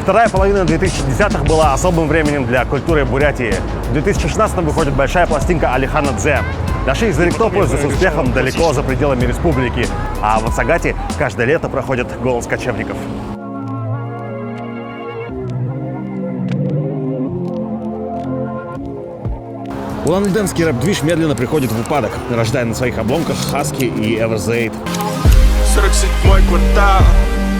Вторая половина 2010-х была особым временем для культуры Бурятии. В 2016-м выходит большая пластинка Алихана Дзе. Наши Заректо пользуются успехом далеко за пределами республики, а в Сагате каждое лето проходит «Голос кочевников». Улан-Удэнский рэп-движ медленно приходит в упадок, рождая на своих обломках Хаски и Everzaid. 47-й квартал,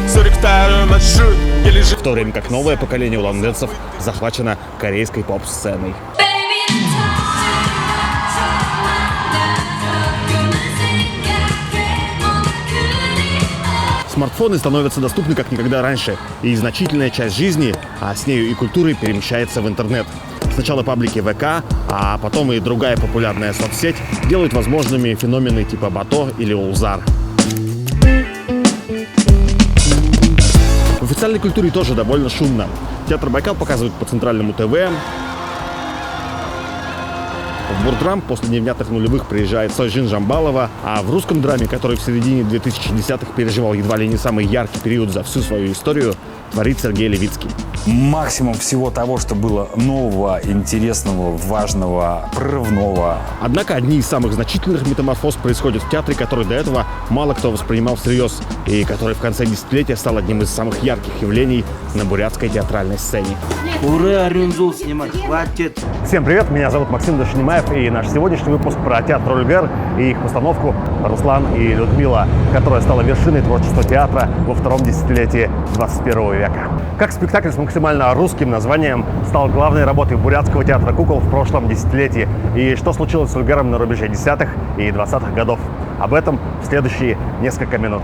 42-й маршрут. В то время как новое поколение улан-удэнцев захвачено корейской поп-сценой. Смартфоны становятся доступны как никогда раньше, и значительная часть жизни, а с нею и культуры, перемещается в интернет. Сначала паблики ВК, а потом и другая популярная соцсеть делают возможными феномены типа Бато или Улзар. В официальной культуре тоже довольно шумно. Театр Байкал показывают по центральному ТВ. В Бурдрам после невнятных нулевых приезжает Сойжин Жамбалова, а в русском драме, который в середине 2010-х переживал едва ли не самый яркий период за всю свою историю, творит Сергей Левицкий. Максимум всего того, что было нового, интересного, важного, прорывного. Однако одни из самых значительных метаморфоз происходят в театре, который до этого мало кто воспринимал всерьез, и который в конце десятилетия стал одним из самых ярких явлений на бурятской театральной сцене. Ура, Рюнзул снимать, хватит! Всем привет, меня зовут Максим Дашнимаев, и наш сегодняшний выпуск про театр Ульгер и их постановку «Руслан и Людмила», которая стала вершиной творчества театра во втором десятилетии 21 века. Как спектакль с максимально русским названием стал главной работой бурятского театра кукол в прошлом десятилетии, и что случилось с Ульгером на рубеже 10-х и 20-х годов. Об этом в следующие несколько минут.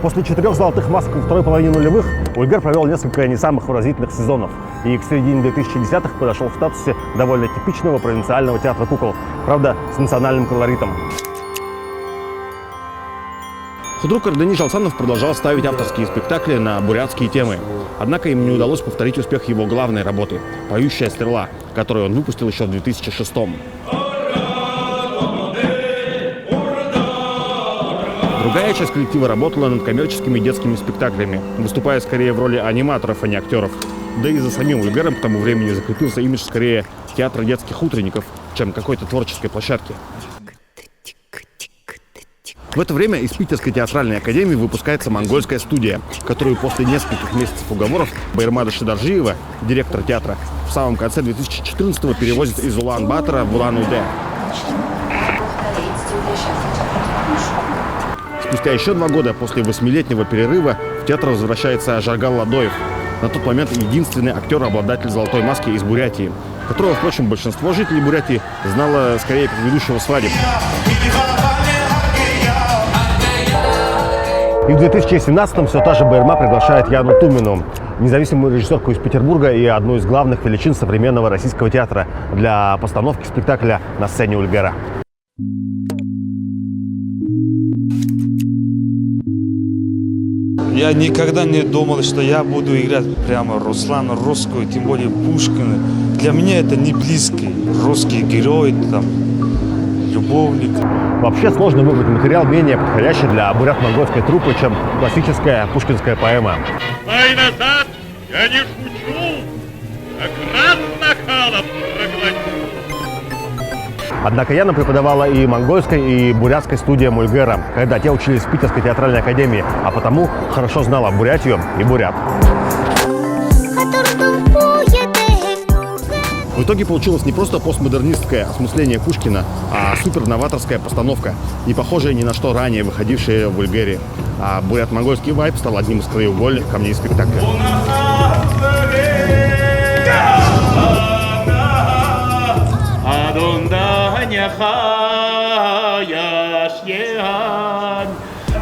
После 4 золотых масок во второй половине нулевых Ульгер провел несколько не самых выразительных сезонов и к середине 2010-х подошел в статусе довольно типичного провинциального театра кукол, правда, с национальным колоритом. Худрук Ардени Жалсанов продолжал ставить авторские спектакли на бурятские темы. Однако им не удалось повторить успех его главной работы «Поющая стрела», которую он выпустил еще в 2006-м. Другая часть коллектива работала над коммерческими детскими спектаклями, выступая скорее в роли аниматоров, а не актеров. Да и за самим Ульгером к тому времени закрепился имидж скорее театра детских утренников, чем какой-то творческой площадки. В это время из Питерской театральной академии выпускается монгольская студия, которую после нескольких месяцев уговоров Байырмада Шидаржиева, директор театра, в самом конце 2014-го перевозит из Улан-Батора в Улан-Удэ. Спустя еще 2 года после 8-летнего перерыва в театр возвращается Жаргал Ладоев, на тот момент единственный актер-обладатель золотой маски из Бурятии, которого, впрочем, большинство жителей Бурятии знало скорее как ведущего свадеб. И в 2017-м все та же Байырма приглашает Яну Тумину, независимую режиссерку из Петербурга и одну из главных величин современного российского театра, для постановки спектакля на сцене Ульгера. Я никогда не думал, что я буду играть прямо Руслана русскую, тем более Пушкина. Для меня это не близкий. Русский герой, там, любовник. Вообще сложно выбрать материал менее подходящий для бурят-монгольской труппы, чем классическая пушкинская поэма. Дай назад, я не шучу, как раз нахалов проглотил. Однако Яна преподавала и монгольской, и бурятской студиям Ульгера, когда те учились в Питерской театральной академии, а потому хорошо знала Бурятию и бурят. В итоге получилось не просто постмодернистское осмысление Пушкина, а суперноваторская постановка, не похожая ни на что ранее выходившая в Ульгере. А бурят-монгольский вайб стал одним из краеугольных камней спектакля.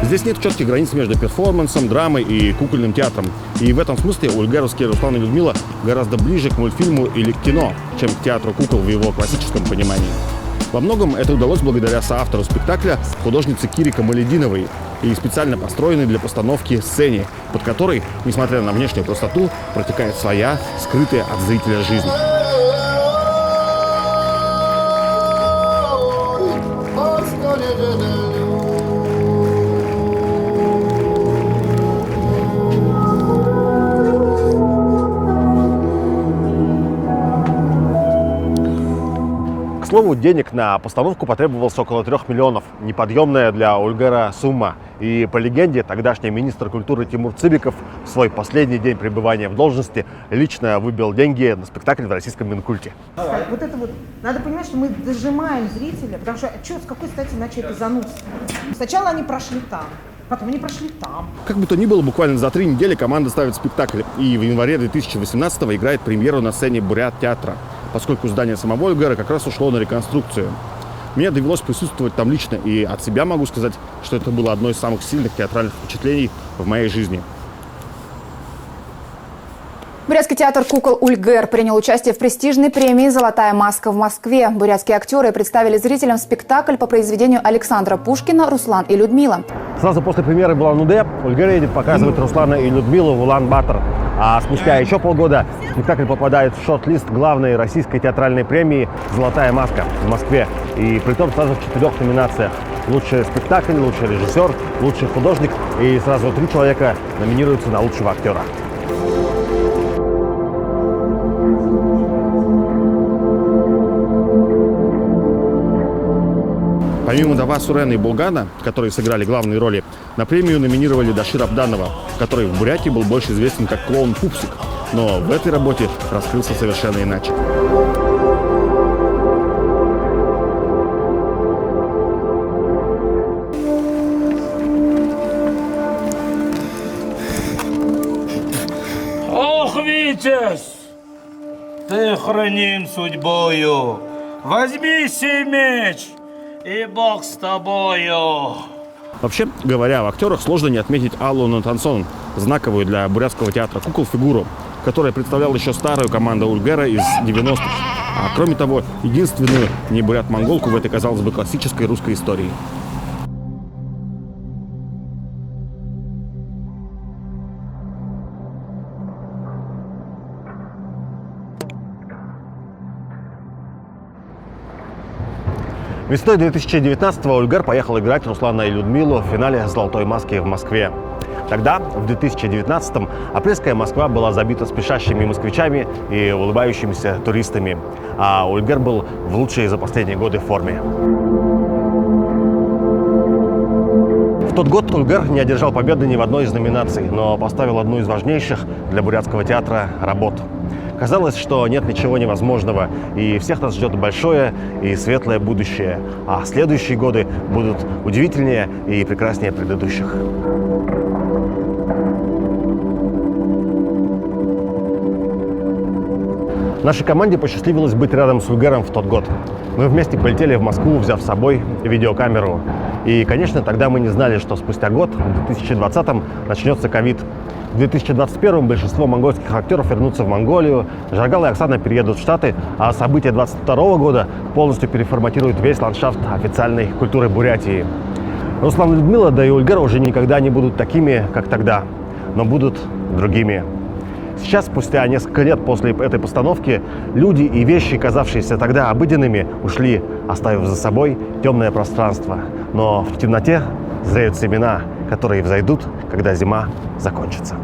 Здесь нет четких границ между перформансом, драмой и кукольным театром. И в этом смысле ульгеровские «Руслан и Людмила» гораздо ближе к мультфильму или к кино, чем к театру кукол в его классическом понимании. Во многом это удалось благодаря соавтору спектакля, художнице Кире Камалетдиновой, и специально построенной для постановки сцене, под которой, несмотря на внешнюю простоту, протекает своя, скрытая от зрителя жизнь. К слову, денег на постановку потребовалось около 3 миллионов. Неподъемная для Ульгера сумма. И по легенде, тогдашний министр культуры Тимур Цыбиков в свой последний день пребывания в должности лично выбил деньги на спектакль в российском Минкульте. Вот это вот, надо понимать, что мы дожимаем зрителя, потому что что, с какой стати иначе это занос? Сначала они прошли там, потом они прошли там. Как бы то ни было, буквально за 3 недели команда ставит спектакль. И в январе 2018-го играет премьеру на сцене Бурят-театра, поскольку здание самого Ульгера как раз ушло на реконструкцию. Мне довелось присутствовать там лично, и от себя могу сказать, что это было одно из самых сильных театральных впечатлений в моей жизни. Бурятский театр кукол «Ульгер» принял участие в престижной премии «Золотая маска» в Москве. Бурятские актеры представили зрителям спектакль по произведению Александра Пушкина «Руслан и Людмила». Сразу после премьеры в Улан-Удэ Ульгер едет показывать Руслана и Людмилу в Улан-Батор. А спустя еще полгода спектакль попадает в шорт-лист главной российской театральной премии «Золотая маска» в Москве. И притом сразу в 4 номинациях. Лучший спектакль, лучший режиссер, лучший художник. И сразу 3 человека номинируются на лучшего актера. Помимо Дава Сурена и Булгана, которые сыграли главные роли, на премию номинировали Дашира Абданова, который в Бурятии был больше известен как клоун Пупсик. Но в этой работе раскрылся совершенно иначе. Ох, Витязь, ты храним судьбою, возьми сей меч, и Бог с тобою. Вообще, говоря об актерах, сложно не отметить Аллу Натансон, знаковую для бурятского театра кукол фигуру, которая представляла еще старую команду Ульгера из 90-х. А кроме того, единственную не бурят-монголку в этой, казалось бы, классической русской истории. Весной 2019-го Ульгер поехал играть Руслана и Людмилу в финале «Золотой маски» в Москве. Тогда, в 2019-м, апрельская Москва была забита спешащими москвичами и улыбающимися туристами, а Ульгер был в лучшей за последние годы форме. В тот год Ульгер не одержал победы ни в одной из номинаций, но поставил одну из важнейших для бурятского театра работ. Казалось, что нет ничего невозможного, и всех нас ждет большое и светлое будущее, а следующие годы будут удивительнее и прекраснее предыдущих. Нашей команде посчастливилось быть рядом с Ульгером в тот год. Мы вместе полетели в Москву, взяв с собой видеокамеру. И, конечно, тогда мы не знали, что спустя год, в 2020-м, начнется ковид. В 2021-м большинство монгольских актеров вернутся в Монголию, Жаргал и Оксана переедут в Штаты, а события 2022 года полностью переформатируют весь ландшафт официальной культуры Бурятии. Руслан и Людмила, да и Ульгер уже никогда не будут такими, как тогда, но будут другими. Сейчас, спустя несколько лет после этой постановки, люди и вещи, казавшиеся тогда обыденными, ушли, оставив за собой темное пространство. Но в темноте зреют семена, которые взойдут, когда зима закончится.